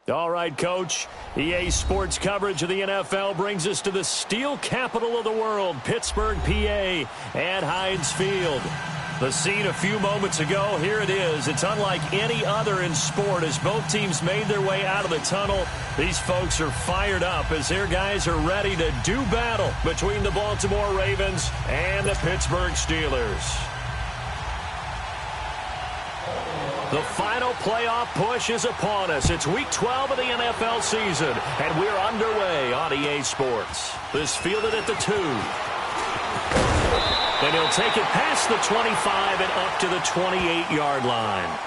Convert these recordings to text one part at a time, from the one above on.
All right, Coach. EA Sports coverage of the NFL brings us to the steel capital of the world, Pittsburgh, PA, at Heinz Field. The scene a few moments ago, here it is. It's unlike any other in sport as both teams made their way out of the tunnel. These folks are fired up as their guys are ready to do battle between the Baltimore Ravens and the Pittsburgh Steelers. The final playoff push is upon us. It's Week 12 of the NFL season, and we're underway on EA Sports. This fielded at the 2. And he'll take it past the 25 and up to the 28-yard line.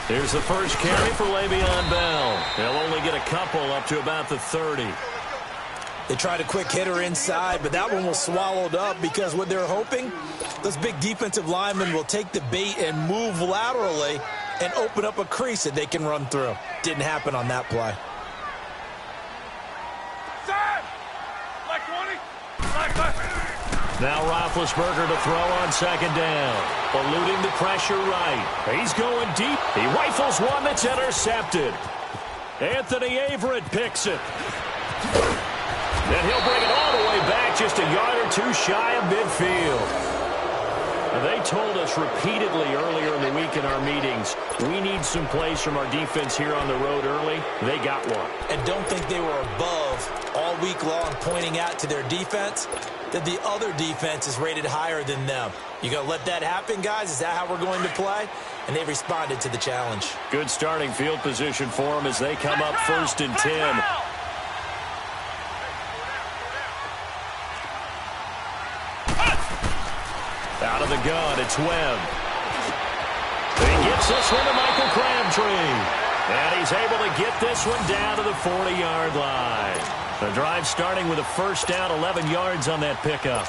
Here's the first carry for Le'Veon Bell. They'll only get a couple up to about the 30. They tried a quick hitter inside, but that one was swallowed up because what they're hoping, those big defensive linemen will take the bait and move laterally and open up a crease that they can run through. Didn't happen on that play. Now Roethlisberger to throw on second down. Eluding the pressure right. He's going deep. He rifles one that's intercepted. Anthony Averett picks it. And he'll bring it all the way back just a yard or two shy of midfield. They told us repeatedly earlier in the week in our meetings, we need some plays from our defense here on the road early. They got one. And don't think they were above all week long pointing out to their defense that the other defense is rated higher than them. You going to let that happen, guys? Is that how we're going to play? And they responded to the challenge. Good starting field position for them as they come up 1st and 10. Out of the gun, it's Webb. He gets this one to Michael Crabtree. And he's able to get this one down to the 40-yard line. The drive starting with a first down, 11 yards on that pickup.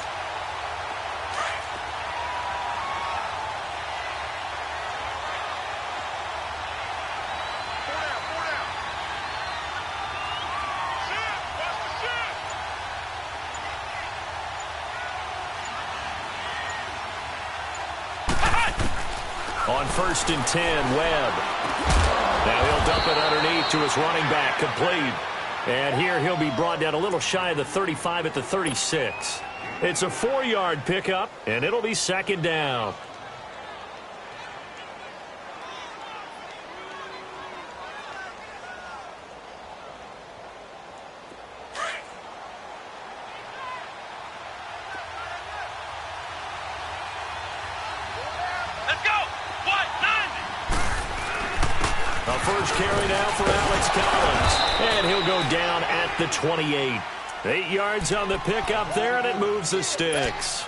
On 1st and 10, Webb. Now he'll dump it underneath to his running back, complete. And here he'll be brought down a little shy of the 35 at the 36. It's a 4-yard pickup, and it'll be second down. First carry now for Alex Collins. And he'll go down at the 28. 8 yards on the pickup there, and it moves the sticks.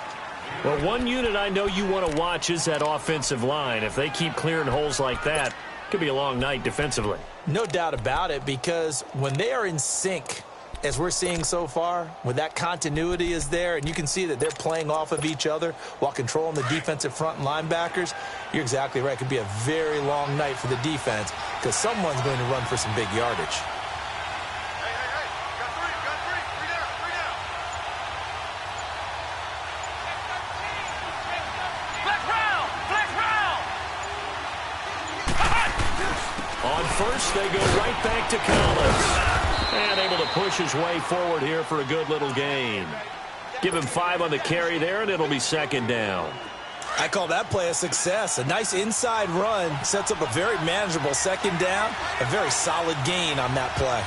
Well, one unit I know you want to watch is that offensive line. If they keep clearing holes like that, it could be a long night defensively. No doubt about it, because when they are in sync, as we're seeing so far, when that continuity is there, and you can see that they're playing off of each other while controlling the defensive front and linebackers, you're exactly right. It could be a very long night for the defense because someone's going to run for some big yardage. On first, they go right back to Collins. And able to push his way forward here for a good little gain. Give him 5 on the carry there, and it'll be second down. I call that play a success. A nice inside run sets up a very manageable second down. A very solid gain on that play.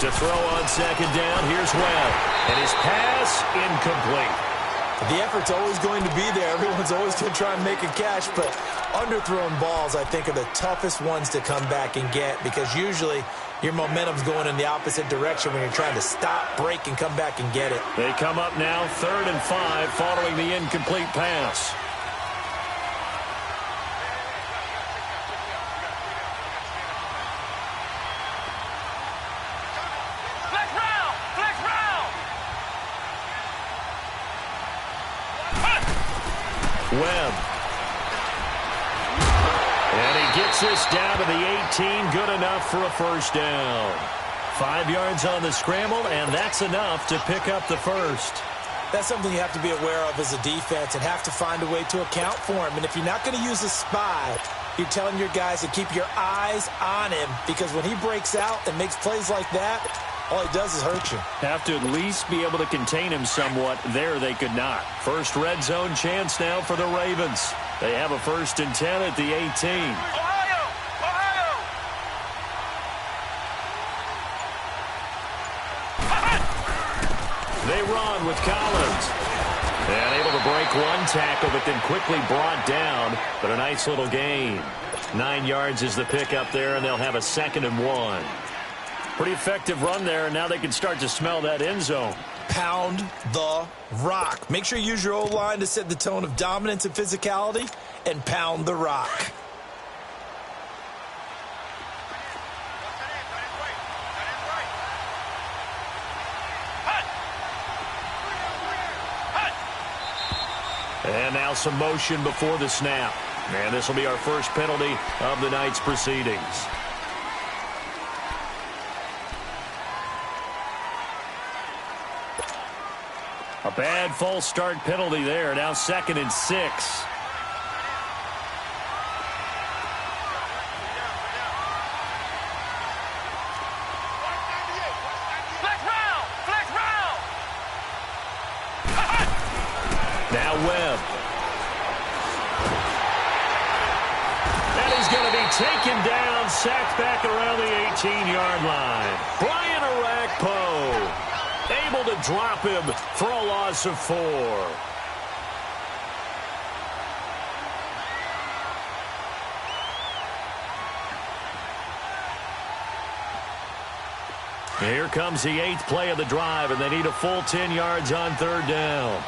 To throw on second down, here's Webb. And his pass incomplete. The effort's always going to be there. Everyone's always going to try and make a catch, but underthrown balls, I think, are the toughest ones to come back and get because usually your momentum's going in the opposite direction when you're trying to stop, break, and come back and get it. They come up now 3rd and 5 following the incomplete pass. Webb. And he gets this down to the 18. Good enough for a first down. 5 yards on the scramble, and that's enough to pick up the first. That's something you have to be aware of as a defense and have to find a way to account for him. And if you're not going to use a spy, you're telling your guys to keep your eyes on him, because when he breaks out and makes plays like that, all he does is hurt you. Have to at least be able to contain him somewhat. There they could not. First red zone chance now for the Ravens. They have a 1st and 10 at the 18. Ohio! They run with Collins. And able to break one tackle, but then quickly brought down. But a nice little gain. 9 yards is the pickup there, and they'll have a 2nd and 1. Pretty effective run there, and now they can start to smell that end zone. Pound the rock. Make sure you use your O-line to set the tone of dominance and physicality, and pound the rock. And now some motion before the snap. And this will be our first penalty of the night's proceedings. A bad false start penalty there. Now 2nd and 6. Now Webb. And he's going to be taken down, sacked back around the 18-yard line. Brian Arakpo able to drop him for a loss of 4. Here comes the 8th play of the drive, and they need a full 10 yards on 3rd down.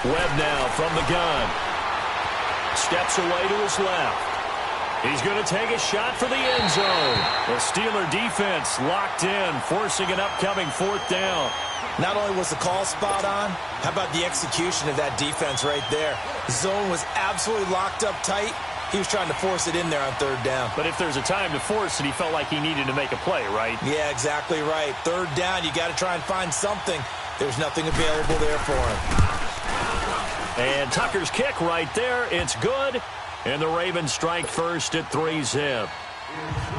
Webb now from the gun. Steps away to his left. He's going to take a shot for the end zone. The Steeler defense locked in, forcing an upcoming 4th down. Not only was the call spot on, how about the execution of that defense right there? The zone was absolutely locked up tight. He was trying to force it in there on 3rd down. But if there's a time to force it, he felt like he needed to make a play, right? Yeah, exactly right. 3rd down, you got to try and find something. There's nothing available there for him. And Tucker's kick right there. It's good. And the Ravens strike first at 3-zip.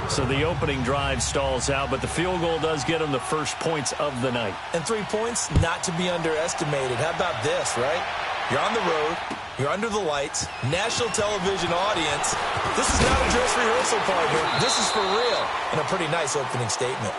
So the opening drive stalls out, but the field goal does get them the first points of the night. And 3 points, not to be underestimated. How about this, right? You're on the road. You're under the lights. National television audience. This is not a dress rehearsal, partner. This is for real. And a pretty nice opening statement.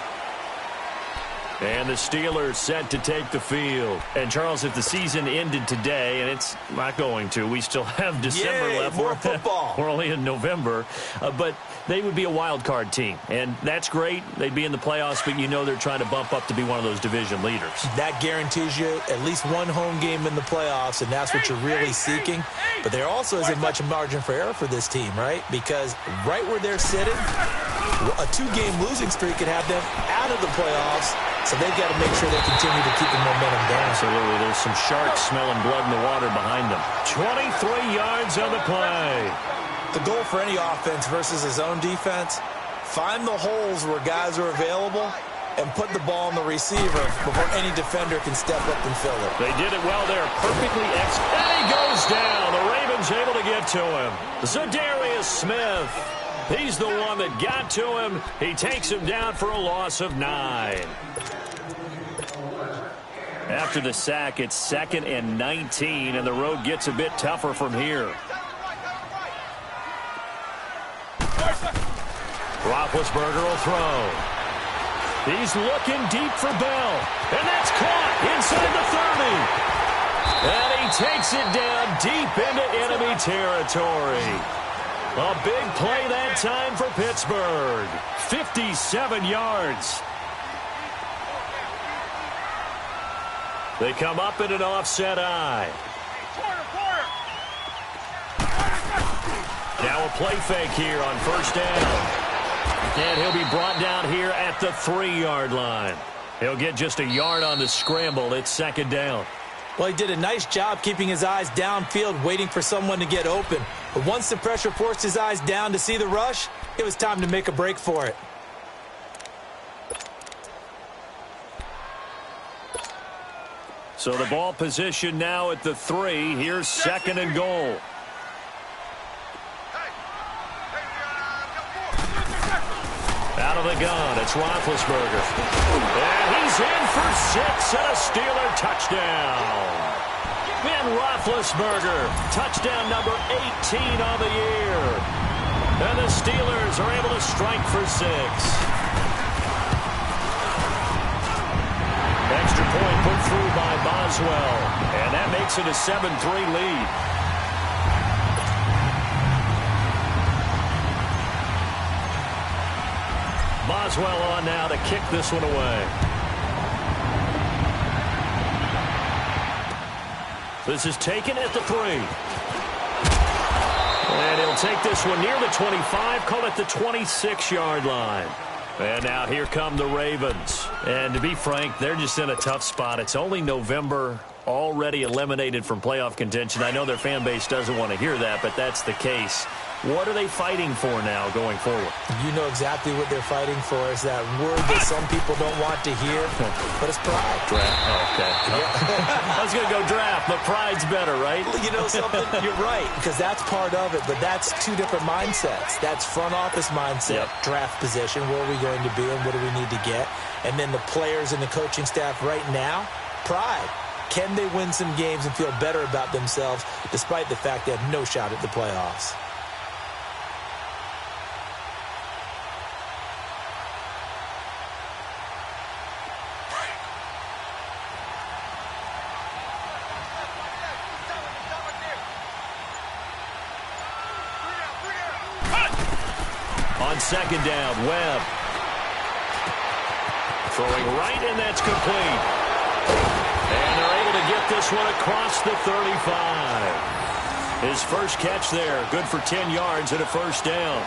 And the Steelers set to take the field. And, Charles, if the season ended today, and it's not going to, we still have December left. More football. We're only in November. But they would be a wild card team. And that's great. They'd be in the playoffs, but you know they're trying to bump up to be one of those division leaders. That guarantees you at least one home game in the playoffs, and that's what you're really seeking. But there also isn't much margin for error for this team, right? Because right where they're sitting, a 2-game losing streak could have them out of the playoffs. So they've got to make sure they continue to keep the momentum down. Absolutely. There's some sharks smelling blood in the water behind them. 23 yards on the play. The goal for any offense versus his own defense, find the holes where guys are available and put the ball on the receiver before any defender can step up and fill it. They did it well there. Perfectly executed. And he goes down. The Ravens able to get to him. Za'Darius Smith. He's the one that got to him. He takes him down for a loss of 9. After the sack, it's 2nd and 19, and the road gets a bit tougher from here. Roethlisberger will throw. He's looking deep for Bell, and that's caught inside the 30. And he takes it down deep into enemy territory. A big play that time for Pittsburgh. 57 yards. They come up in an offset eye. Now a play fake here on first down. And he'll be brought down here at the 3-yard line. He'll get just a yard on the scramble. It's second down. Well, he did a nice job keeping his eyes downfield, waiting for someone to get open. But once the pressure forced his eyes down to see the rush, it was time to make a break for it. So the ball position now at the 3. Here's second and goal. Out of the gun, it's Roethlisberger. And he's in for 6 and a Steeler touchdown. Ben Roethlisberger, touchdown number 18 on the year. And the Steelers are able to strike for 6. Extra point put through by Boswell. And that makes it a 7-3 lead. Boswell on now to kick this one away. This is taken at the 3. And he'll take this one near the 25, call it the 26-yard line. And now here come the Ravens. And to be frank, they're just in a tough spot. It's only November, already eliminated from playoff contention. I know their fan base doesn't want to hear that, but that's the case. What are they fighting for now going forward? You know exactly what they're fighting for. Is that word that some people don't want to hear, but it's pride. Draft. Oh, okay. I was going to go draft, but pride's better, right? You know something? You're right, because that's part of it, but that's two different mindsets. That's front office mindset, draft position, where are we going to be and what do we need to get? And then the players and the coaching staff right now, pride. Can they win some games and feel better about themselves despite the fact they have no shot at the playoffs? On second down, Webb. Throwing right, and that's complete. And they're able to get this one across the 35. His first catch there, good for 10 yards and a first down.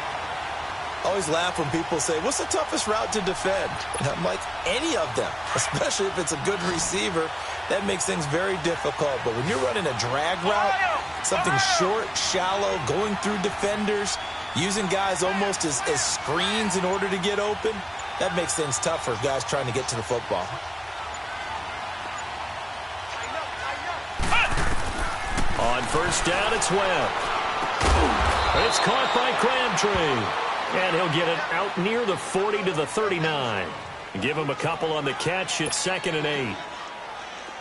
I always laugh when people say, what's the toughest route to defend? And I'm like, any of them, especially if it's a good receiver. That makes things very difficult. But when you're running a drag route, something short, shallow, going through defenders, using guys almost as screens in order to get open, that makes things tough for guys trying to get to the football. On first down, it's Webb. It's caught by Crabtree. And he'll get it out near the 40 to the 39. Give him a couple on the catch. It's second and 8.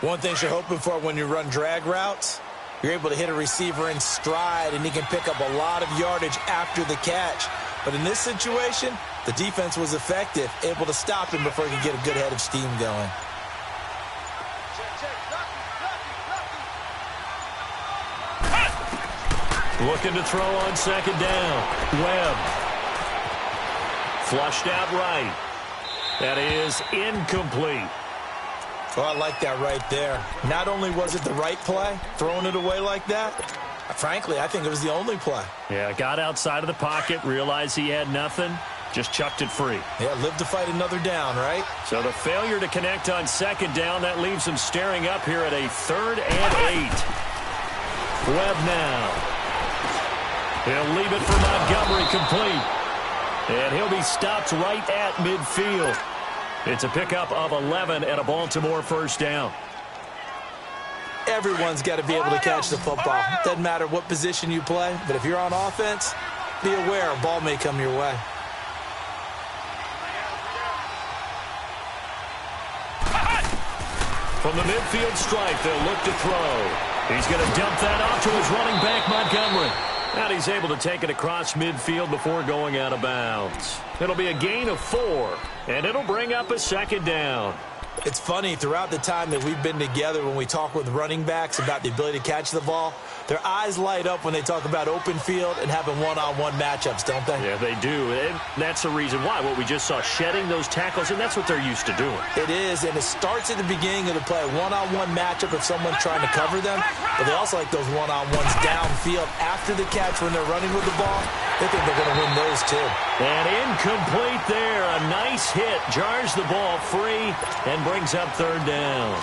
One thing you're hoping for when you run drag routes, you're able to hit a receiver in stride, and he can pick up a lot of yardage after the catch. But in this situation, the defense was effective, able to stop him before he could get a good head of steam going. Looking to throw on second down. Webb. Flushed out right. That is incomplete. Oh, I like that right there. Not only was it the right play, throwing it away like that, frankly, I think it was the only play. Yeah, got outside of the pocket, realized he had nothing, just chucked it free. Yeah, live to fight another down, right? So the failure to connect on second down, that leaves him staring up here at a 3rd and 8. Webb now. He'll leave it for Montgomery, complete. And he'll be stopped right at midfield. It's a pickup of 11 and a Baltimore first down. Everyone's got to be able to catch the football. Doesn't matter what position you play, but if you're on offense, be aware a ball may come your way. From the midfield stripe, they'll look to throw. He's going to dump that off to his running back, Montgomery. And he's able to take it across midfield before going out of bounds. It'll be a gain of 4, and it'll bring up a second down. It's funny, throughout the time that we've been together, when we talk with running backs about the ability to catch the ball, their eyes light up when they talk about open field and having one-on-one matchups, don't they? Yeah, they do. And that's the reason why. What we just saw, shedding those tackles, and that's what they're used to doing. It is, and it starts at the beginning of the play, one-on-one matchup if someone's trying to cover them, but they also like those one-on-ones downfield after the catch when they're running with the ball. They think they're going to win those, too. And incomplete there. A nice hit. Jars the ball free and brings up third down.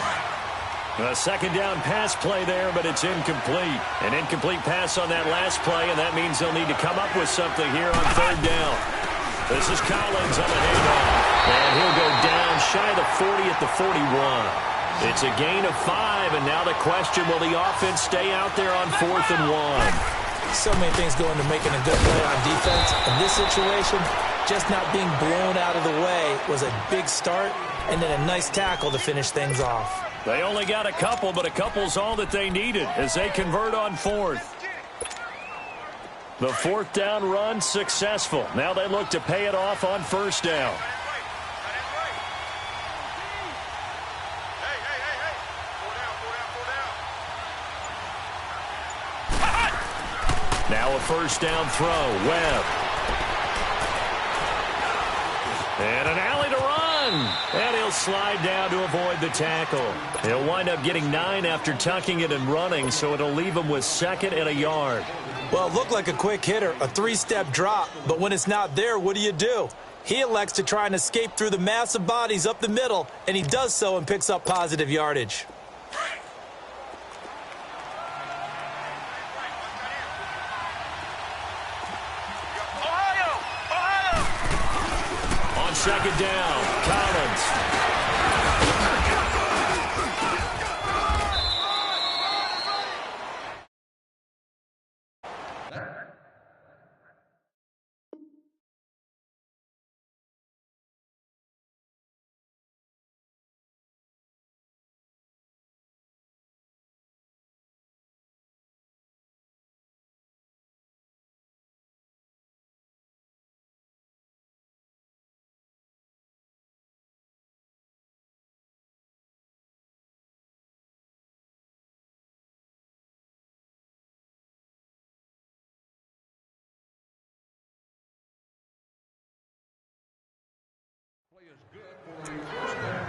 A second down pass play there, but it's incomplete. An incomplete pass on that last play, and that means they'll need to come up with something here on third down. This is Collins on the handoff. And he'll go down shy of the 40 at the 41. It's a gain of 5, and now the question, will the offense stay out there on 4th and 1? So many things go into making a good play on defense. In this situation, just not being blown out of the way was a big start, and then a nice tackle to finish things off. They only got a couple, but a couple's all that they needed as they convert on 4th. The 4th down run successful. Now they look to pay it off on 1st down. Now a 1st down throw. Webb. And an alley to run. And he'll slide down to avoid the tackle. He'll wind up getting 9 after tucking it and running, so it'll leave him with 2nd and a yard. Well, it looked like a quick hitter, a 3-step drop, but when it's not there, what do? He elects to try and escape through the mass of bodies up the middle, and he does so and picks up positive yardage. Second down, Collins.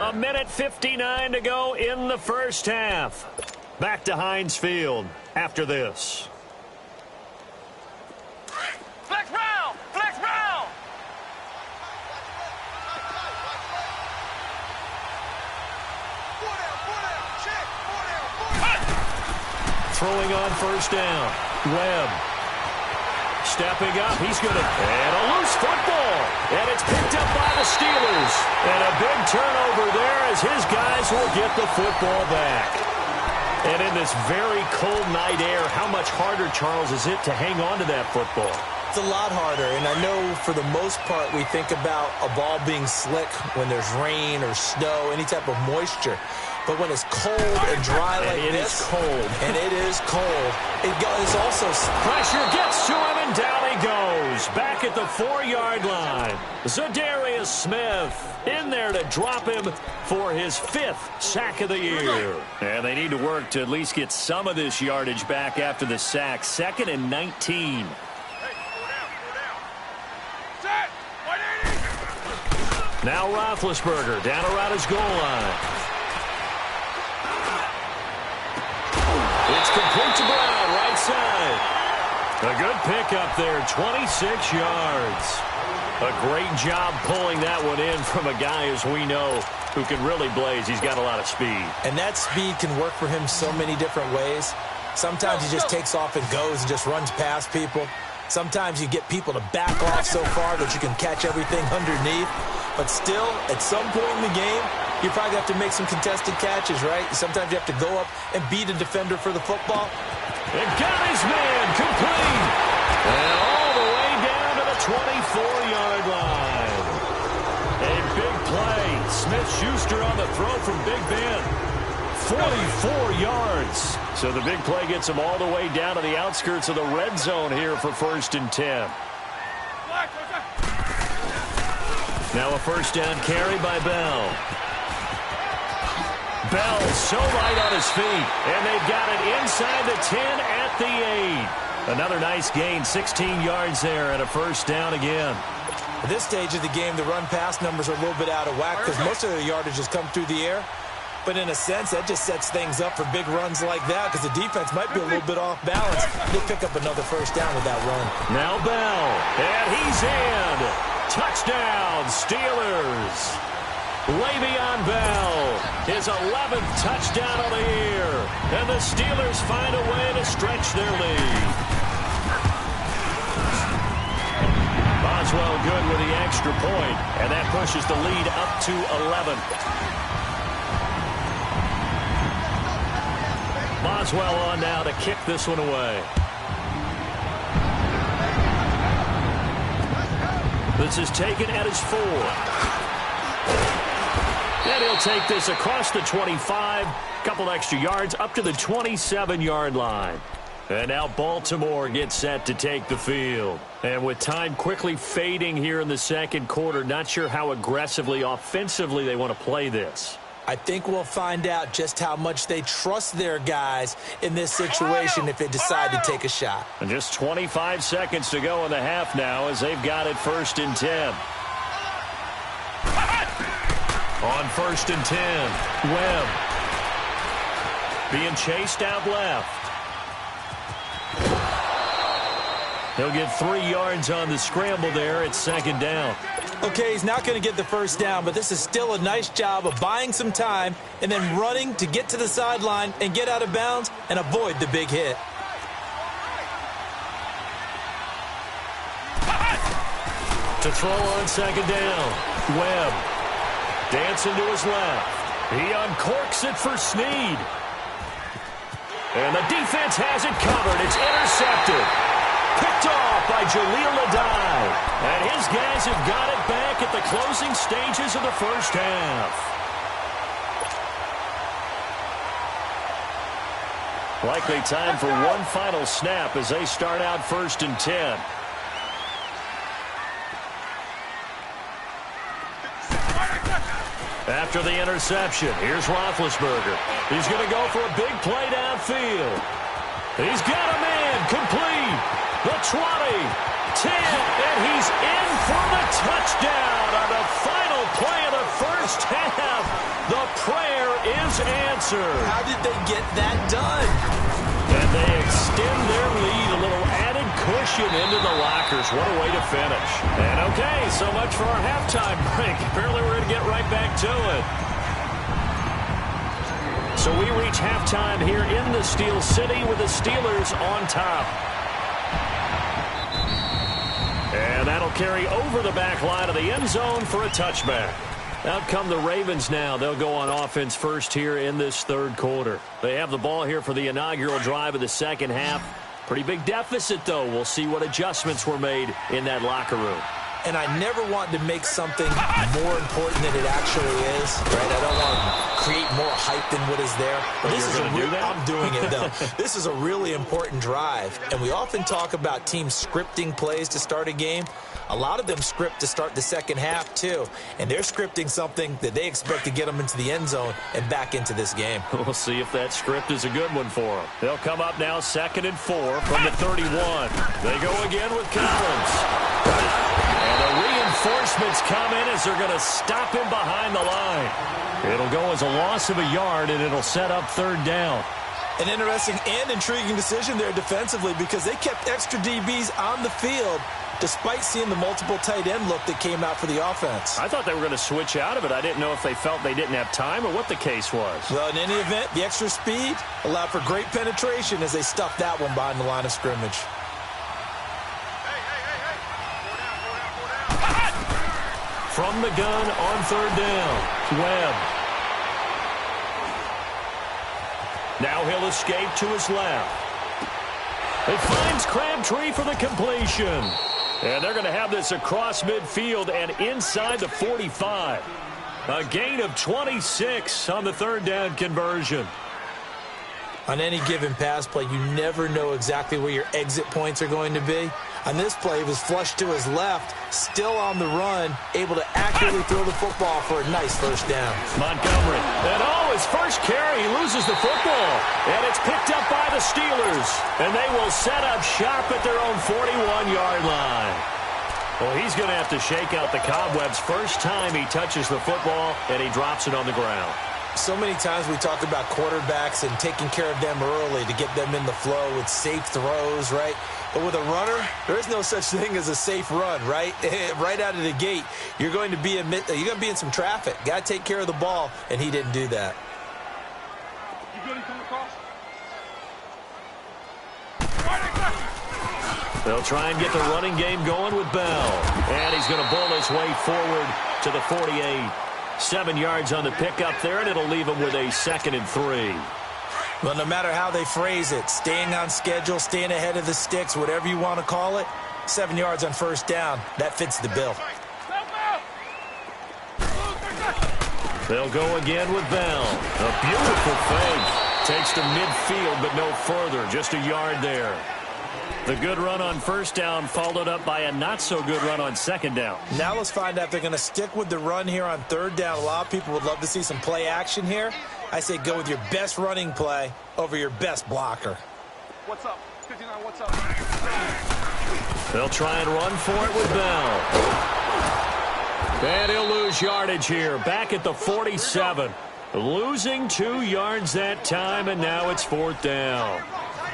A minute 59 to go in the first half. Back to Heinz Field after this. Flex round! Flex round! Throwing on 1st down. Webb. Stepping up, he's going to, and a loose football, and it's picked up by the Steelers. And a big turnover there as his guys will get the football back. And in this very cold night air, how much harder, Charles, is it to hang on to that football? It's a lot harder, and I know for the most part we think about a ball being slick when there's rain or snow, any type of moisture. But when it's cold and dry like this, it is cold. And it is cold, it is also... Pressure gets to him, and down he goes. Back at the 4-yard line. Zadarius Smith in there to drop him for his 5th sack of the year. And they need to work to at least get some of this yardage back after the sack. 2nd and 19. Now Roethlisberger down around his goal line. It's complete to Brown, right side. A good pickup there, 26 yards. A great job pulling that one in from a guy, as we know, who can really blaze. He's got a lot of speed. And that speed can work for him so many different ways. Sometimes he just takes off and goes and just runs past people. Sometimes you get people to back off so far that you can catch everything underneath. But still, at some point in the game, you probably have to make some contested catches, right? Sometimes you have to go up and beat a defender for the football. And got his man complete. And all the way down to the 24-yard line. A big play. Smith-Schuster on the throw from Big Ben. 44 yards. So the big play gets him all the way down to the outskirts of the red zone here for 1st and 10. Now a 1st down carry by Bell. Bell so light on his feet, and they've got it inside the 10 at the 8. Another nice gain, 16 yards there, and a first down again. At this stage of the game, the run-pass numbers are a little bit out of whack because most of their yardage has come through the air. But in a sense, that just sets things up for big runs like that because the defense might be a little bit off balance. They pick up another first down with that run. Now Bell, and he's in. Touchdown, Steelers. Le'Veon Bell, his 11th touchdown of the year. And the Steelers find a way to stretch their lead. Boswell good with the extra point, and that pushes the lead up to 11. Boswell on now to kick this one away. This is taken at his 4. And he'll take this across the 25. Couple extra yards up to the 27-yard line. And now Baltimore gets set to take the field. And with time quickly fading here in the second quarter, not sure how aggressively, offensively they want to play this. I think we'll find out just how much they trust their guys in this situation if they decide to take a shot. And just 25 seconds to go in the half now as they've got it 1st and 10. On 1st and 10, Webb being chased out left. He'll get 3 yards on the scramble there at 2nd down. Okay, he's not going to get the first down, but this is still a nice job of buying some time and then running to get to the sideline and get out of bounds and avoid the big hit. To throw on 2nd down, Webb dancing to his left. He uncorks it for Snead. And the defense has it covered. It's intercepted. Picked off by Jaleel Adai. And his guys have got it back at the closing stages of the first half. Likely time for one final snap as they start out 1st and 10. After the interception, here's Roethlisberger. He's going to go for a big play downfield. He's got a man complete. The 20, 10, and he's in for the touchdown on the final play of the first half. The prayer is answered. How did they get that done? And they extend their lead, a little added cushion into the lockers. What a way to finish. And okay, so much for our halftime break. Apparently we're going to get right back to it. So we reach halftime here in the Steel City with the Steelers on top. And that'll carry over the back line of the end zone for a touchback. Out come the Ravens now. They'll go on offense first here in this 3rd quarter. They have the ball here for the inaugural drive of the second half. Pretty big deficit, though. We'll see what adjustments were made in that locker room. And I never want to make something more important than it actually is, right? I don't want to create more hype than what is there. But this is I'm doing it, though. This is a really important drive. And we often talk about teams scripting plays to start a game. A lot of them script to start the second half, too. And they're scripting something that they expect to get them into the end zone and back into this game. We'll see if that script is a good one for them. They'll come up now 2nd and 4 from the 31. They go again with Collins. And the reinforcements come in as they're going to stop him behind the line. It'll go as a loss of a yard, and it'll set up 3rd down. An interesting and intriguing decision there defensively because they kept extra DBs on the field despite seeing the multiple tight end look that came out for the offense. I thought they were going to switch out of it. I didn't know if they felt they didn't have time or what the case was. Well, in any event, the extra speed allowed for great penetration as they stuffed that one behind the line of scrimmage. From the gun on 3rd down, Webb. Now he'll escape to his left. It finds Crabtree for the completion. And they're going to have this across midfield and inside the 45. A gain of 26 on the 3rd down conversion. On any given pass play, you never know exactly where your exit points are going to be. On this play, he was flushed to his left, still on the run, able to accurately throw the football for a nice first down. Montgomery. And his first carry, he loses the football. And it's picked up by the Steelers. And they will set up shop at their own 41-yard line. Well, he's going to have to shake out the cobwebs first time he touches the football, and he drops it on the ground. So many times we talk about quarterbacks and taking care of them early to get them in the flow with safe throws, right? But with a runner, there is no such thing as a safe run, right? Right out of the gate, you're going to be in some traffic. Got to take care of the ball, and he didn't do that. You good? You coming across? They'll try and get the running game going with Bell. And he's going to bull his way forward to the 48. 7 yards on the pickup there, and it'll leave him with a 2nd and 3. Well, no matter how they phrase it, staying on schedule, staying ahead of the sticks, whatever you want to call it, 7 yards on first down, that fits the bill. They'll go again with Bell. A beautiful fake. Takes to midfield, but no further. Just a yard there. The good run on first down followed up by a not-so-good run on second down. Now let's find out if they're going to stick with the run here on third down. A lot of people would love to see some play action here. I say go with your best running play over your best blocker. What's up? 59, what's up? They'll try and run for it with Bell. And he'll lose yardage here. Back at the 47. Losing 2 yards that time, and now it's 4th down.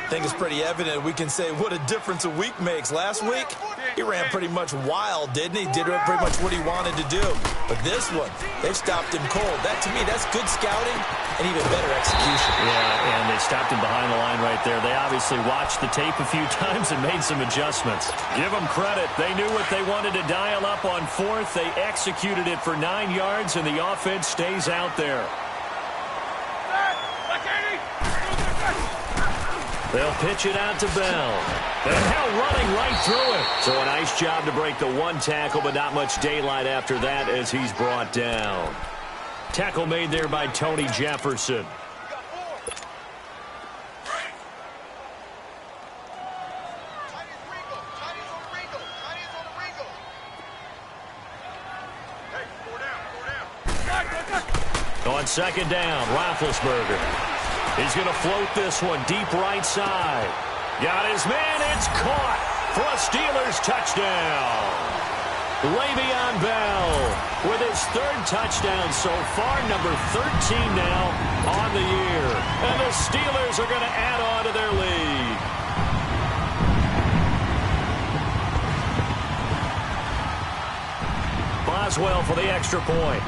I think it's pretty evident. We can say what a difference a week makes. Last week, he ran pretty much wild, didn't he? Did pretty much what he wanted to do. But this one, they've stopped him cold. That, to me, that's good scouting and even better execution. Yeah, and they stopped him behind the line right there. They obviously watched the tape a few times and made some adjustments. Give them credit. They knew what they wanted to dial up on 4th. They executed it for 9 yards, and the offense stays out there. They'll pitch it out to Bell. And Hell running right through it. So a nice job to break the 1 tackle, but not much daylight after that as he's brought down. Tackle made there by Tony Jefferson. On second down, Roethlisberger. He's going to float this one deep right side. Got his man. It's caught for a Steelers touchdown. Le'Veon Bell with his 3rd touchdown so far, number 13 now on the year. And the Steelers are going to add on to their lead. Boswell for the extra point.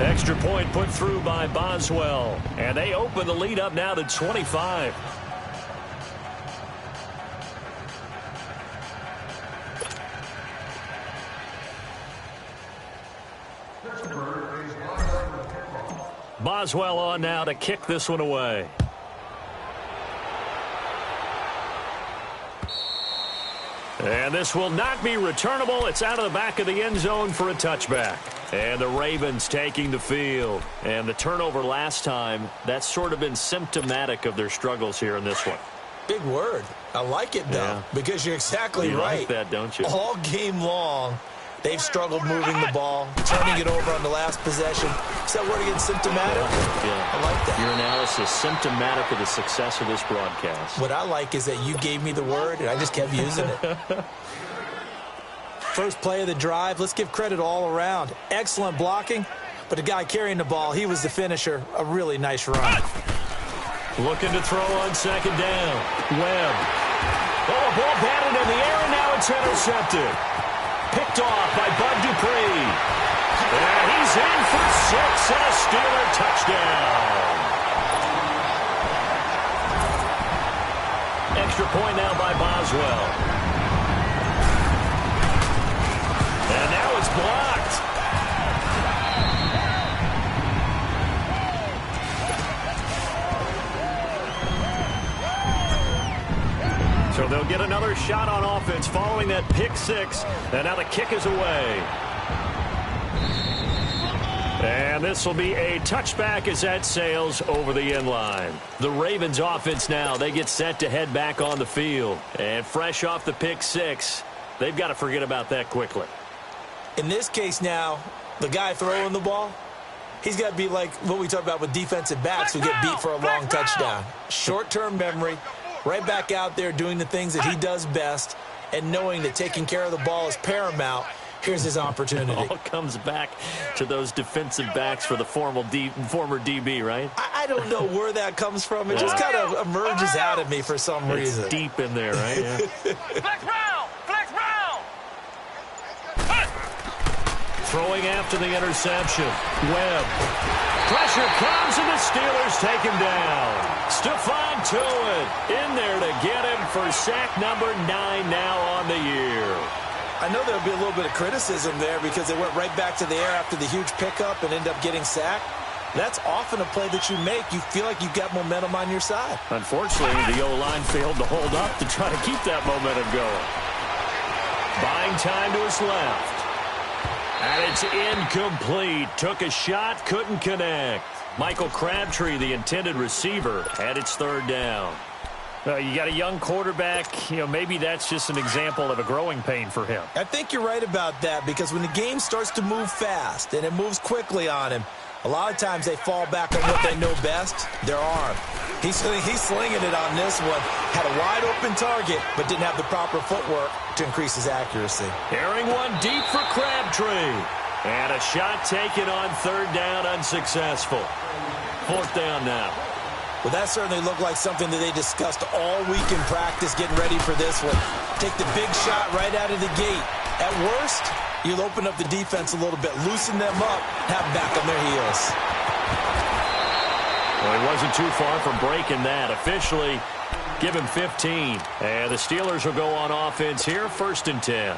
Extra point put through by Boswell. And they open the lead up now to 25. Boswell on now to kick this one away. And this will not be returnable. It's out of the back of the end zone for a touchback. And the Ravens taking the field. And the turnover last time, that's sort of been symptomatic of their struggles here in this one. Big word. I like it, though, because you're exactly right. You like that, don't you? All game long, they've struggled moving the ball, turning it over on the last possession. Is that word again, symptomatic? Yeah. I like that. Your analysis, symptomatic of the success of this broadcast. What I like is that you gave me the word, and I just kept using it. First play of the drive, let's give credit all around. Excellent blocking, but the guy carrying the ball, he was the finisher. A really nice run. Looking to throw on second down. Webb. Oh, a ball batted in the air, and now it's intercepted. Picked off by Bud Dupree. And he's in for 6 and a Steeler touchdown. Extra point now by Boswell. And now it's blocked. So they'll get another shot on offense following that pick 6. And now the kick is away. And this will be a touchback as that sails over the end line. The Ravens offense now, they get set to head back on the field. And fresh off the pick six, they've got to forget about that quickly. In this case now, the guy throwing the ball, he's got to be like what we talk about with defensive backs who get beat for a long touchdown. Short-term memory, right back out there doing the things that he does best, and knowing that taking care of the ball is paramount. Here's his opportunity. It all comes back to those defensive backs for the former DB, right? I don't know where that comes from. It just kind of emerges out of me for some reason. It's deep in there, right? Yeah. Flex round! Flex round! Throwing after the interception. Webb. Pressure comes, and the Steelers take him down. Stephon Tuitt in there to get him for sack number 9 now on the year. I know there'll be a little bit of criticism there because they went right back to the air after the huge pickup and end up getting sacked. That's often a play that you make. You feel like you've got momentum on your side. Unfortunately, the O-line failed to hold up to try to keep that momentum going. Buying time to his left. And it's incomplete. Took a shot, couldn't connect. Michael Crabtree, the intended receiver, had its third down. You got a young quarterback. Maybe that's just an example of a growing pain for him. I think you're right about that because when the game starts to move fast and it moves quickly on him, a lot of times they fall back on what they know best, their arm. He's slinging it on this one. Had a wide open target, but didn't have the proper footwork to increase his accuracy. Airing one deep for Crabtree. And a shot taken on third down, unsuccessful. Fourth down now. Well, that certainly looked like something that they discussed all week in practice, getting ready for this one. Take the big shot right out of the gate. At worst, you'll open up the defense a little bit, loosen them up, have them back on their heels. Well, he wasn't too far from breaking that. Officially, give him 15. And the Steelers will go on offense here, 1st and 10.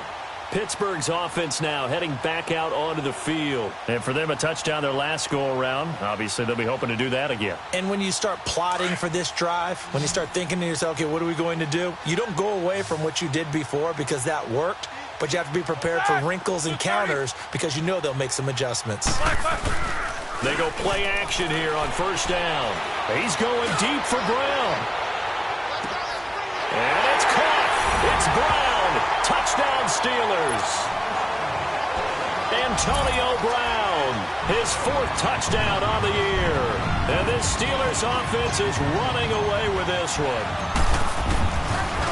Pittsburgh's offense now heading back out onto the field. And for them, a touchdown their last go-around. Obviously, they'll be hoping to do that again. And when you start plotting for this drive, when you start thinking to yourself, okay, what are we going to do? You don't go away from what you did before because that worked, but you have to be prepared for wrinkles and counters because you know they'll make some adjustments. They go play action here on 1st down. He's going deep for Brown. And it's caught. It's Brown. Touchdown, Steelers. Antonio Brown, his 4th touchdown on the year. And this Steelers offense is running away with this one.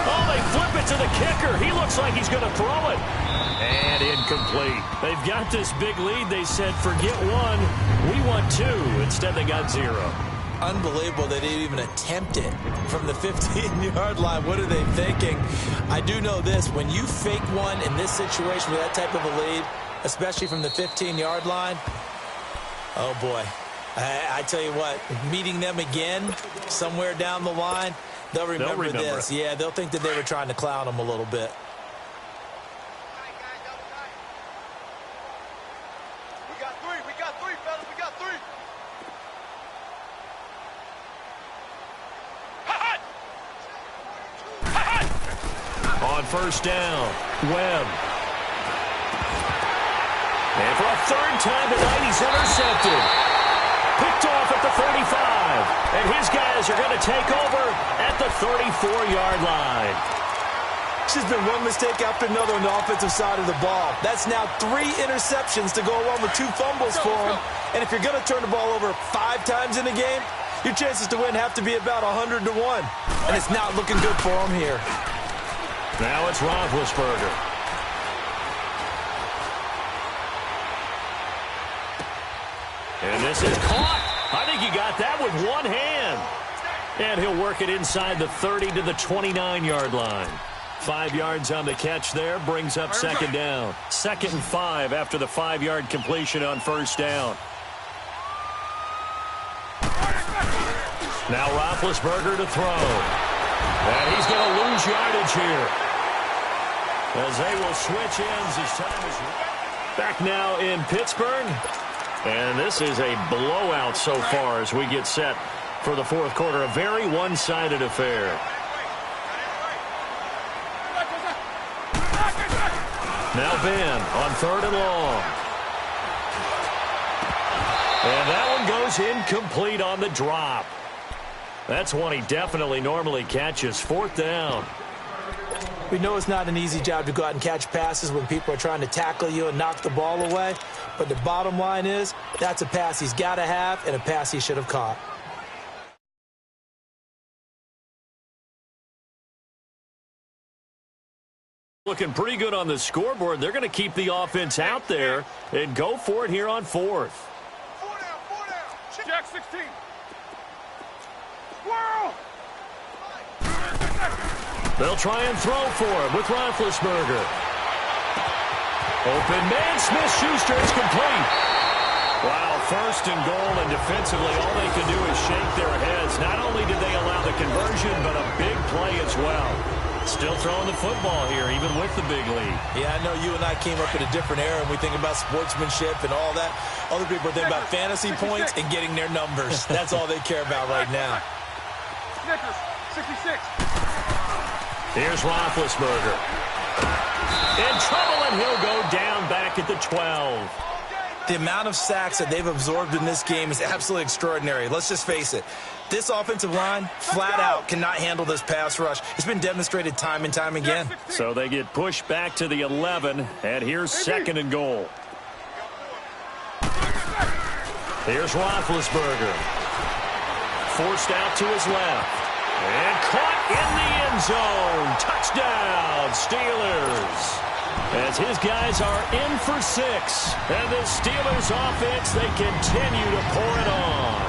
Oh, they flip it to the kicker. He looks like he's going to throw it. And incomplete. They've got this big lead. They said, forget one. We want 2. Instead, they got 0. Unbelievable they didn't even attempt it from the 15-yard line. What are they thinking? I do know this. When you fake one in this situation with that type of a lead, especially from the 15-yard line, oh, boy. I tell you what, meeting them again somewhere down the line, they'll remember this. Yeah, they'll think that they were trying to clown them a little bit. We got three, fellas. We got 3. On 1st down, Webb. And for a 3rd time tonight, he's intercepted. Picked off at the 35. And his guys are going to take over at the 34-yard line. It's just been one mistake after another on the offensive side of the ball. That's now 3 interceptions to go along with 2 fumbles for him. And if you're going to turn the ball over 5 times in a game, your chances to win have to be about 100 to 1. And it's not looking good for him here. Now it's Roethlisberger. And this is caught. I think he got that with one hand. And he'll work it inside the 30 to the 29-yard line. 5 yards on the catch there, brings up 2nd down. 2nd and 5 after the 5-yard completion on 1st down. Now Roethlisberger to throw. And he's going to lose yardage here. As they will switch ends as time is back now in Pittsburgh. And this is a blowout so far as we get set for the 4th quarter. A very one-sided affair. Now Ben on 3rd and long. And that one goes incomplete on the drop. That's one he definitely normally catches. 4th down. We know it's not an easy job to go out and catch passes when people are trying to tackle you and knock the ball away. But the bottom line is, that's a pass he's got to have and a pass he should have caught. Looking pretty good on the scoreboard. They're going to keep the offense out there and go for it here on 4th. 4 down, 4 down. Jack 16. Whirl. They'll try and throw for him with Roethlisberger. Open man, Smith-Schuster is complete. Wow, 1st and goal, and defensively all they can do is shake their heads. Not only did they allow the conversion, but a big play as well. Still throwing the football here, even with the big lead. Yeah, I know you and I came up in a different era, and we think about sportsmanship and all that. Other people are thinking about fantasy points and getting their numbers. That's all they care about right now. Snickers, 66. Here's Roethlisberger. In trouble, and he'll go down back at the 12. The amount of sacks that they've absorbed in this game is absolutely extraordinary. Let's just face it. This offensive line, flat out, cannot handle this pass rush. It's been demonstrated time and time again. So they get pushed back to the 11, and here's 2nd and goal. Here's Roethlisberger. Forced out to his left. And caught in the end zone. Touchdown, Steelers. As his guys are in for 6. And the Steelers offense, they continue to pour it on.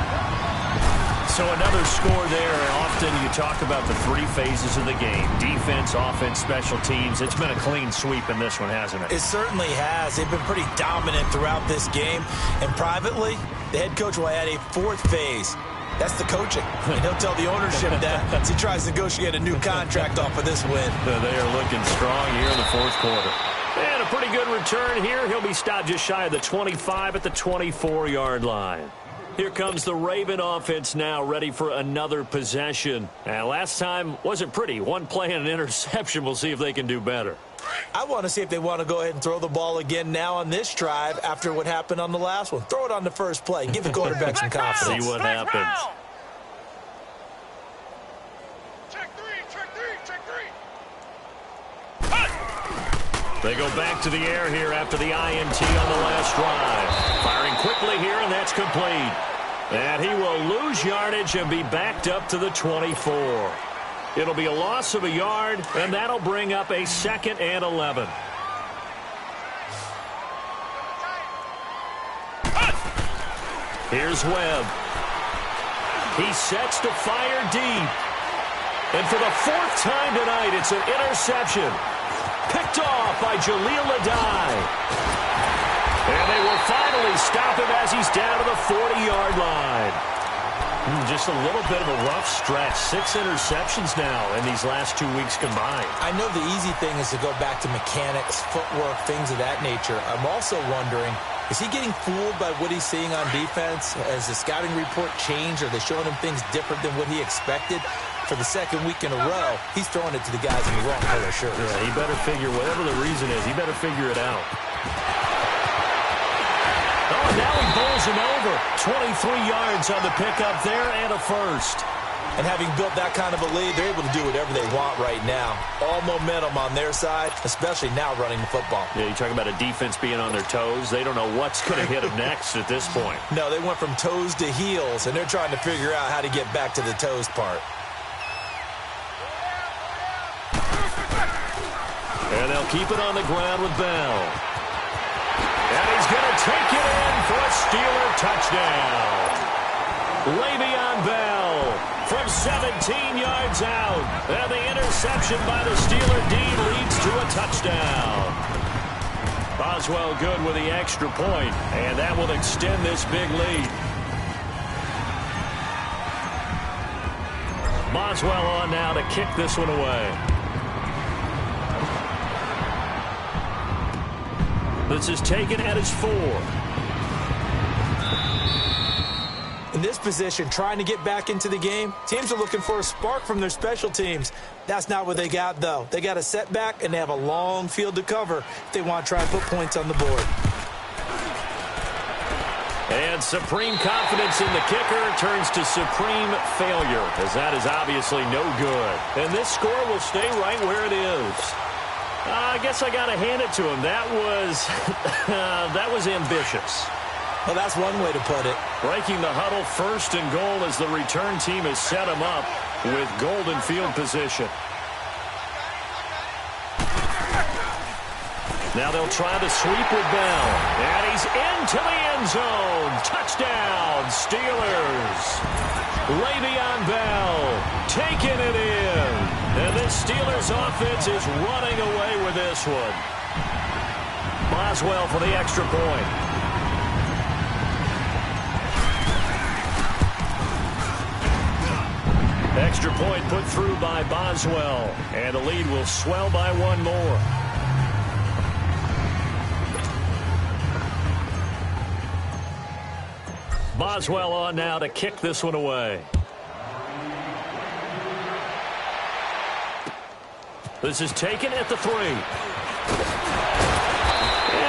So another score there. Often you talk about the 3 phases of the game. Defense, offense, special teams. It's been a clean sweep in this one, hasn't it? It certainly has. They've been pretty dominant throughout this game. And privately, the head coach will add a 4th phase. That's the coaching. And he'll tell the ownership that as he tries to negotiate a new contract off of this win. They are looking strong here in the 4th quarter. And a pretty good return here. He'll be stopped just shy of the 25 at the 24-yard line. Here comes the Raven offense now, ready for another possession. And last time wasn't pretty. One play and an interception. We'll see if they can do better. I want to see if they want to go ahead and throw the ball again now on this drive after what happened on the last one. Throw it on the first play. Give the quarterback some confidence. See what happens. Check 3, check 3, check 3. They go back to the air here after the INT on the last drive. Firing quickly here, and that's complete. And he will lose yardage and be backed up to the 24. It'll be a loss of a yard, and that'll bring up a 2nd and 11. Here's Webb. He sets to fire deep. And for the 4th time tonight, it's an interception. Picked off by Jaleel Adai. And they will finally stop him as he's down to the 40-yard line. Just a little bit of a rough stretch. 6 interceptions now in these last 2 weeks combined. I know the easy thing is to go back to mechanics, footwork, things of that nature. I'm also wondering, is he getting fooled by what he's seeing on defense? Has the scouting report changed? Are they showing him things different than what he expected? For the 2nd week in a row, he's throwing it to the guys in the wrong color shirts. Yeah, he better figure, whatever the reason is, he better figure it out. Oh, now he bowls him over. 23 yards on the pickup there and a 1st. And having built that kind of a lead, they're able to do whatever they want right now. All momentum on their side, especially now running the football. Yeah, you talk about a defense being on their toes. They don't know what's going to hit them next at this point. No, they went from toes to heels, and they're trying to figure out how to get back to the toes part. And they'll keep it on the ground with Bell. And he's going to take it in for a Steeler touchdown. Le'Veon Bell from 17 yards out. And the interception by the Steeler D leads to a touchdown. Boswell good with the extra point, and that will extend this big lead. Boswell on now to kick this one away. This is taken at his 4. In this position, trying to get back into the game, teams are looking for a spark from their special teams. That's not what they got, though. They got a setback, and they have a long field to cover if they want to try and put points on the board. And supreme confidence in the kicker turns to supreme failure, as that is obviously no good. And this score will stay right where it is. I guess I got to hand it to him. That was, that was ambitious. Well, that's one way to put it. Breaking the huddle, first and goal as the return team has set him up with golden field position. Now they'll try the sweep with Bell. And he's into the end zone. Touchdown, Steelers. Le'Veon Bell taking it in. And this Steelers offense is running away with this one. Boswell for the extra point. Extra point put through by Boswell. And the lead will swell by one more. Boswell on now to kick this one away. This is taken at the 3. And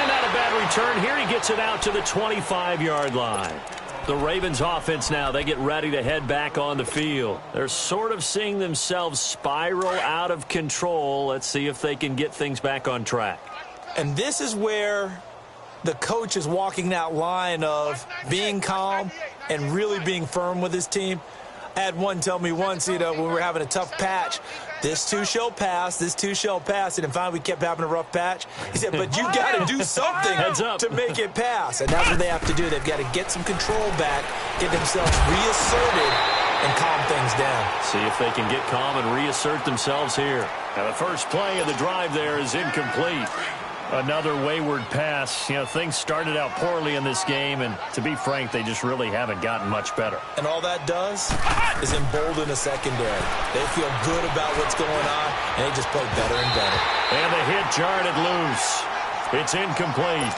not a bad return here. He gets it out to the 25-yard line. The Ravens offense now, they get ready to head back on the field. They're sort of seeing themselves spiral out of control. Let's see if they can get things back on track. And this is where the coach is walking that line of being calm and really being firm with his team. I had one tell me once, when we were having a tough patch, this too shall pass, this too shall pass. And finally we kept having a rough patch. He said, but you got to do something to make it pass. And that's what they have to do. They've got to get some control back, get themselves reasserted, and calm things down. See if they can get calm and reassert themselves here. Now the first play of the drive there is incomplete. Another wayward pass. Things started out poorly in this game, and to be frank, they just really haven't gotten much better. And all that does is embolden the secondary. They feel good about what's going on, and they just play better and better. And the hit jarred it loose. It's incomplete.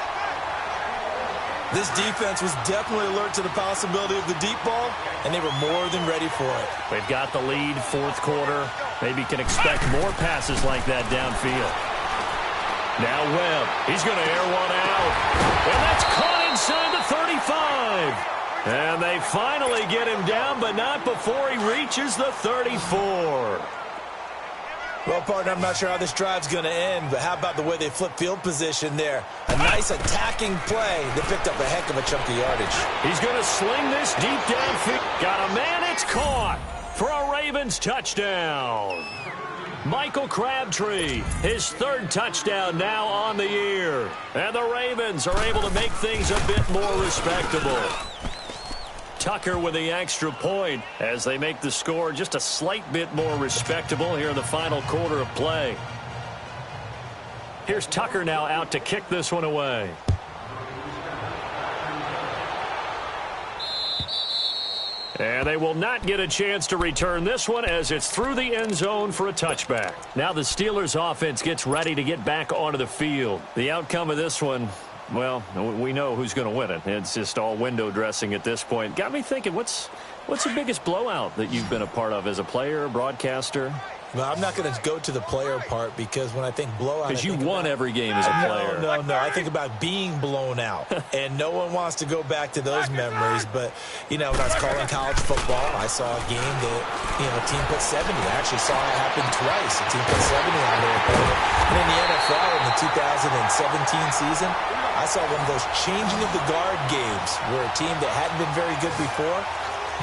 This defense was definitely alert to the possibility of the deep ball, and they were more than ready for it. They've got the lead, fourth quarter. Maybe can expect more passes like that downfield. Now Webb, he's going to air one out. And that's caught inside the 35. And they finally get him down, but not before he reaches the 34. Well, partner, I'm not sure how this drive's going to end, but how about the way they flip field position there? A nice attacking play. They picked up a heck of a chunk of yardage. He's going to sling this deep downfield. Got a man, it's caught for a Ravens touchdown. Michael Crabtree, his third touchdown now on the year. And the Ravens are able to make things a bit more respectable. Tucker with the extra point as they make the score just a slight bit more respectable here in the final quarter of play. Here's Tucker now out to kick this one away. And they will not get a chance to return this one as it's through the end zone for a touchback. Now the Steelers offense gets ready to get back onto the field. The outcome of this one, well, we know who's going to win it. It's just all window dressing at this point. Got me thinking, what's the biggest blowout that you've been a part of as a player, broadcaster? Well, I'm not going to go to the player part because when I think blowout, because you won every game as a player. No. I think about being blown out, and no one wants to go back to those memories. But when I was calling college football, I saw a game that a team put 70. I actually saw it happen twice. A team put 70 on their opponent. And in the NFL in the 2017 season, I saw one of those changing of the guard games where a team that hadn't been very good before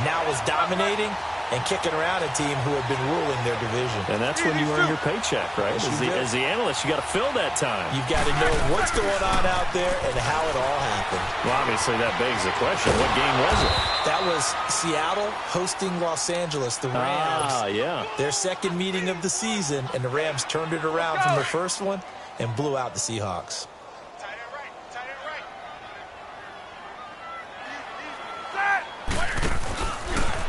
now was dominating and kicking around a team who had been ruling their division. And that's when you earn your paycheck, right? As the analyst, you got to fill that time. You've got to know what's going on out there and how it all happened. Well, obviously that begs the question, what game was it? That was Seattle hosting Los Angeles, the Rams. Yeah. Their second meeting of the season, and the Rams turned it around from the first one and blew out the Seahawks.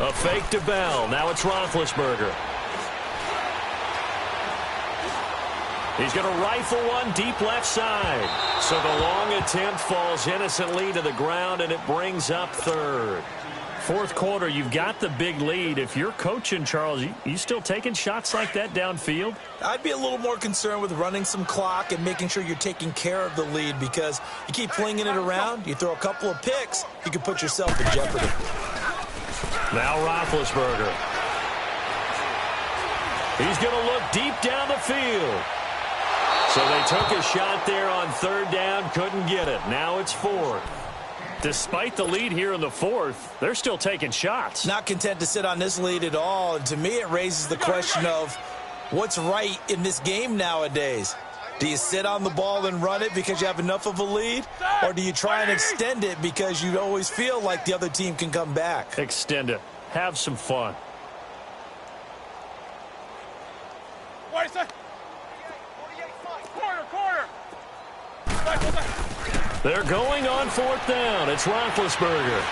A fake to Bell. Now it's Roethlisberger. He's going to rifle one deep left side. So the long attempt falls innocently to the ground, and it brings up third. Fourth quarter, you've got the big lead. If you're coaching, Charles, you still taking shots like that downfield? I'd be a little more concerned with running some clock and making sure you're taking care of the lead, because you keep flinging it around, you throw a couple of picks, you can put yourself in jeopardy. Now Roethlisberger. He's going to look deep down the field. So they took a shot there on third down, couldn't get it. Now it's fourth. Despite the lead here in the fourth, they're still taking shots. Not content to sit on this lead at all. And to me, it raises the question of what's right in this game nowadays. Do you sit on the ball and run it because you have enough of a lead? Or do you try and extend it because you always feel like the other team can come back? Extend it. Have some fun. Wait a second. Corner. They're going on fourth down. It's Roethlisberger.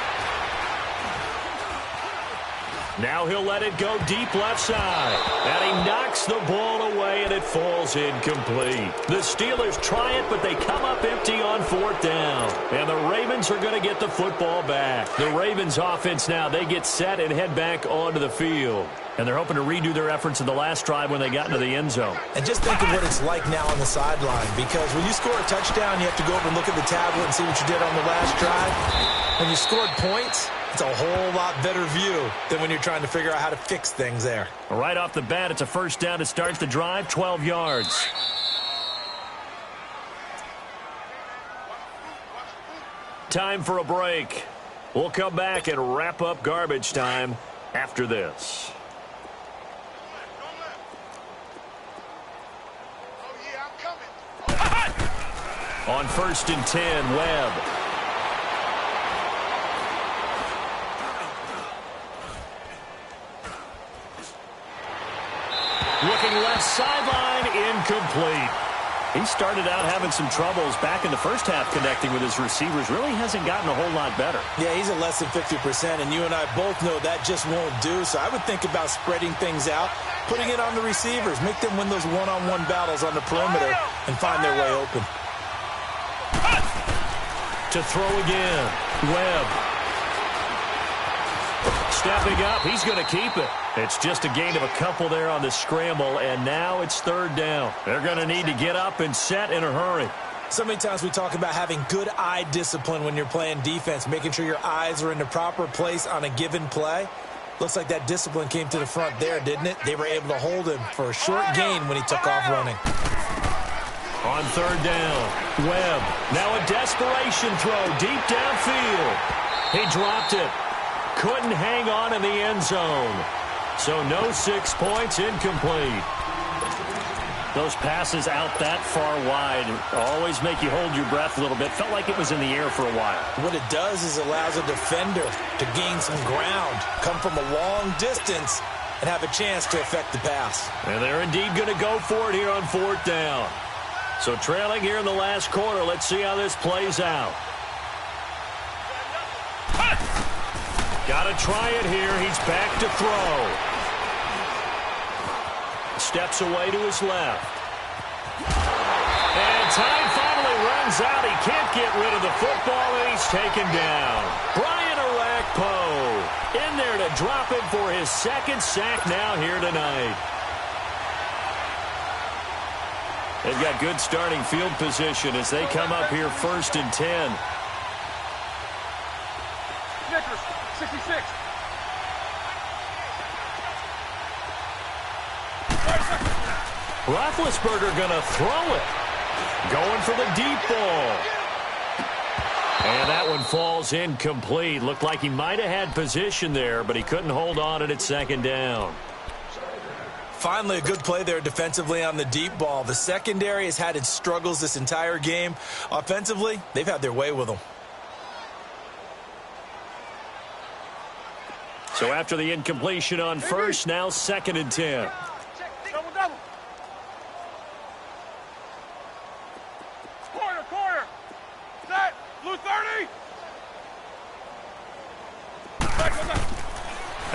Now he'll let it go deep left side. And he knocks the ball away, and it falls incomplete. The Steelers try it, but they come up empty on fourth down. And the Ravens are going to get the football back. The Ravens offense now, they get set and head back onto the field. And they're hoping to redo their efforts in the last drive when they got into the end zone. And just think of what it's like now on the sideline, because when you score a touchdown, you have to go over and look at the tablet and see what you did on the last drive. When you scored points, it's a whole lot better view than when you're trying to figure out how to fix things there. Right off the bat, it's a first down to start the drive, 12 yards. Time for a break. We'll come back and wrap up garbage time after this. On 1st and 10, Webb. Looking left sideline, incomplete. He started out having some troubles back in the first half connecting with his receivers. Really hasn't gotten a whole lot better. Yeah, he's at less than 50%, and you and I both know that just won't do. So I would think about spreading things out, putting it on the receivers, make them win those one-on-one battles on the perimeter and find their way open. To throw again, Webb. Stepping up, he's going to keep it. It's just a gain of a couple there on the scramble, and now it's third down. They're going to need to get up and set in a hurry. So many times we talk about having good eye discipline when you're playing defense, making sure your eyes are in the proper place on a given play. Looks like that discipline came to the front there, didn't it? They were able to hold him for a short gain when he took off running. On third down, Webb. Now a desperation throw deep downfield. He dropped it. Couldn't hang on in the end zone. So no 6 points, incomplete. Those passes out that far wide always make you hold your breath a little bit. Felt like it was in the air for a while. What it does is allows a defender to gain some ground, come from a long distance, and have a chance to affect the pass. And they're indeed going to go for it here on fourth down. So trailing here in the last quarter, let's see how this plays out. Got to try it here. He's back to throw. Steps away to his left. And time finally runs out. He can't get rid of the football, and he's taken down. Brian Orakpo in there to drop him for his second sack now here tonight. They've got good starting field position as they come up here 1st and 10. Snickers, 66. Roethlisberger going to throw it. Going for the deep ball. And that one falls incomplete. Looked like he might have had position there, but he couldn't hold on at second down. Finally, a good play there defensively on the deep ball. The secondary has had its struggles this entire game. Offensively, they've had their way with them. So after the incompletion on first, now 2nd and 10. Double. Corner. Set. Blue 30.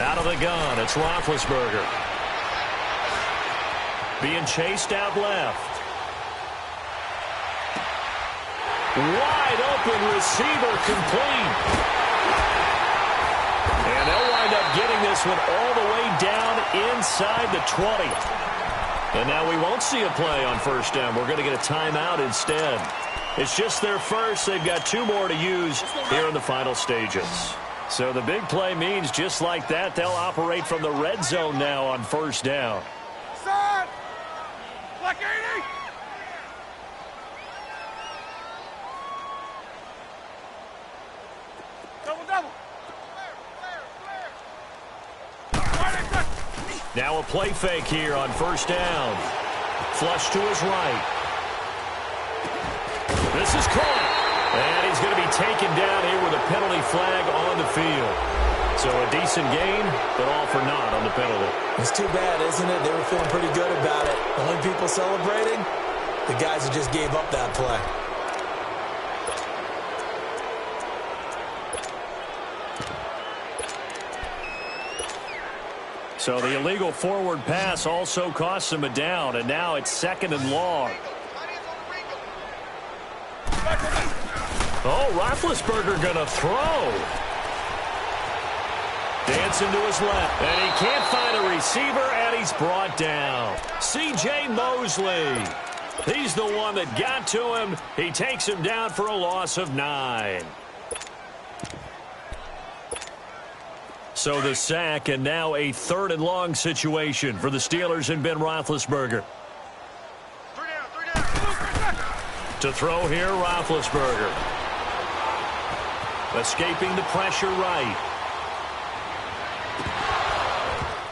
Out of the gun, it's Roethlisberger. Being chased out left. Wide open receiver complete. And they'll wind up getting this one all the way down inside the 20. And now we won't see a play on first down. We're going to get a timeout instead. It's just their first. They've got 2 more to use here in the final stages. So the big play means just like that, they'll operate from the red zone now on first down. Side! Black 80! Double. Now a play fake here on first down. Flush to his right. This is caught. And he's going to be taken down here with a penalty flag on the field. So a decent gain, but all for naught on the penalty. It's too bad, isn't it? They were feeling pretty good about it. Only people celebrating, the guys who just gave up that play. So the illegal forward pass also costs him a down, and now it's 2nd and long. Oh, Roethlisberger going to throw. Dancing to his left, and he can't find a receiver, and he's brought down. C.J. Mosley. He's the one that got to him. He takes him down for a loss of 9. So the sack, and now a 3rd and long situation for the Steelers and Ben Roethlisberger. 3 down. To throw here, Roethlisberger. Escaping the pressure right.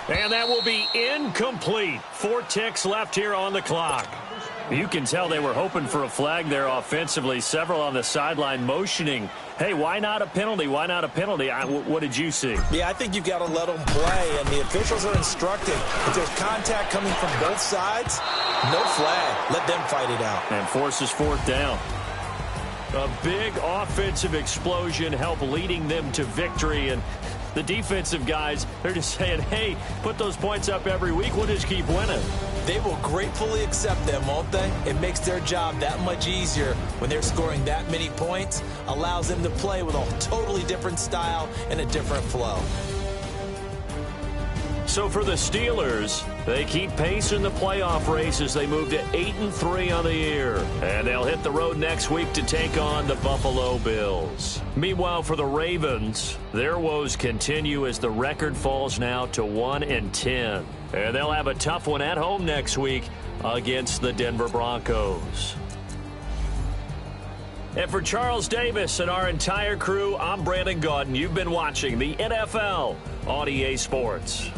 And that will be incomplete. 4 ticks left here on the clock. You can tell they were hoping for a flag there offensively. Several on the sideline motioning, hey, why not a penalty? Why not a penalty? What did you see? Yeah, I think you've got to let them play, and the officials are instructing. If there's contact coming from both sides, no flag. Let them fight it out. And forces 4th down. A big offensive explosion helped leading them to victory, and the defensive guys, they're just saying, hey, put those points up every week. We'll just keep winning. They will gratefully accept them, won't they? It makes their job that much easier when they're scoring that many points. Allows them to play with a totally different style and a different flow. So for the Steelers, they keep pace in the playoff race as they move to 8-3 on the year. And they'll hit the road next week to take on the Buffalo Bills. Meanwhile, for the Ravens, their woes continue as the record falls now to 1-10. And they'll have a tough one at home next week against the Denver Broncos. And for Charles Davis and our entire crew, I'm Brandon Gaudin. You've been watching the NFL on EA Sports.